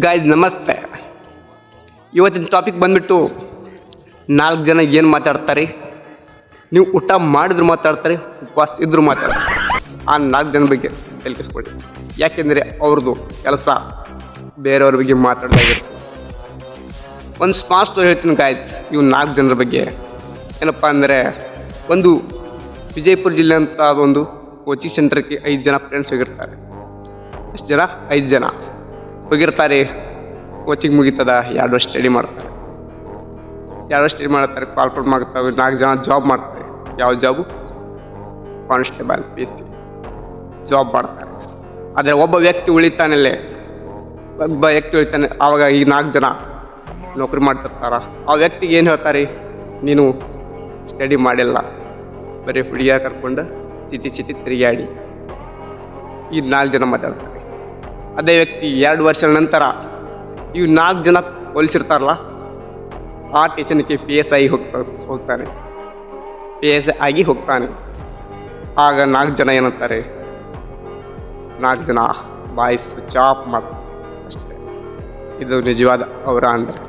Guys ನಮಸ್ತೆ. ಇವತ್ತಿನ topic ಬಂದ್ಬಿಟ್ಟು 4 ಜನ ಏನು ಮಾತಾಡ್ತಾರೆ, ನೀವು ಊಟ ಮಾಡಿದ್ರು ಮಾತಾಡ್ತಾರೆ, ಉಪವಾಸ ಇದ್ದರೂ ಮಾತಾಡ್ತಾರೆ. ಆ 4 ಜನ ಬಗ್ಗೆ ತಿಳ್ಕಿಸ್ಕೊಳ್ಳಿ. ಯಾಕೆಂದರೆ ಅವ್ರದ್ದು ಕೆಲಸ ಬೇರೆಯವ್ರ ಬಗ್ಗೆ ಮಾತಾಡೋದಾಗಿರುತ್ತೆ. ಒಂದು ಸ್ಮಾಲ್ ಸ್ಟೋರಿ ಹೇಳ್ತೀನಿ ಗಾಯ್ಸ್ ಇವು 4 ಜನರ ಬಗ್ಗೆ. ಏನಪ್ಪ ಅಂದರೆ, ಒಂದು ವಿಜಯಪುರ ಜಿಲ್ಲೆ ಅಂತ ಅದೊಂದು ಕೋಚಿಂಗ್ ಸೆಂಟರ್ಗೆ 5 ಜನ ಫ್ರೆಂಡ್ಸ್ ಹೋಗಿರ್ತಾರೆ. ಎಷ್ಟು ಜನ? 5 ಜನ ಹೋಗಿರ್ತಾರೆ. ಕೋಚಿಂಗ್ ಮುಗೀತದ, 2 ವರ್ಷ ಸ್ಟಡಿ ಮಾಡ್ತಾರೆ. 2 ವರ್ಷ ಸ್ಟಡಿ ಮಾಡ್ತಾರೆ, ಕಾಲ್ಫರ್ ಮಾಡ್ತಾರೆ. 4 ಜನ ಜಾಬ್ ಮಾಡ್ತಾರೆ. ಯಾವ ಜಾಬು? ಕಾನ್ಸ್ಟೇಬಲ್, PC ಜಾಬ್ ಮಾಡ್ತಾರೆ. ಆದರೆ ಒಬ್ಬ ವ್ಯಕ್ತಿ ಉಳಿತಾನೆ. ಆವಾಗ ಈ 4 ಜನ ನೌಕರಿ ಮಾಡ್ತಿರ್ತಾರ. ಆ ವ್ಯಕ್ತಿಗೆ ಏನು ಹೇಳ್ತಾರೆ, ನೀನು ಸ್ಟಡಿ ಮಾಡಿಲ್ಲ, ಬರೀ ಹುಡುಗಿಯ ಕರ್ಕೊಂಡು ಸಿಟಿ ತಿರುಗಾಡಿ. ಈ 4 ಜನ ಮಾತಾಡ್ತಾರೆ. ಅದೇ ವ್ಯಕ್ತಿ 2 ವರ್ಷಗಳ ನಂತರ ಇವು 4 ಜನ ಹೋಲಿಸಿರ್ತಾರಲ್ಲ, ಆ ಸ್ಟೇಷನ್ಗೆ PSI ಹೋಗ್ತಾನೆ. PSI ಆಗಿ ಹೋಗ್ತಾನೆ. ಆಗ 4 ಜನ ಏನಂತಾರೆ, 4 ಜನ ಬಾಯ್ಸ್ ಸ್ವಿಚ್ ಆಫ್ ಮಾಡ್ತಾರೆ ಅಷ್ಟೇ. ಇದು ನಿಜವಾದ ಅವರ ಅಂದರೆ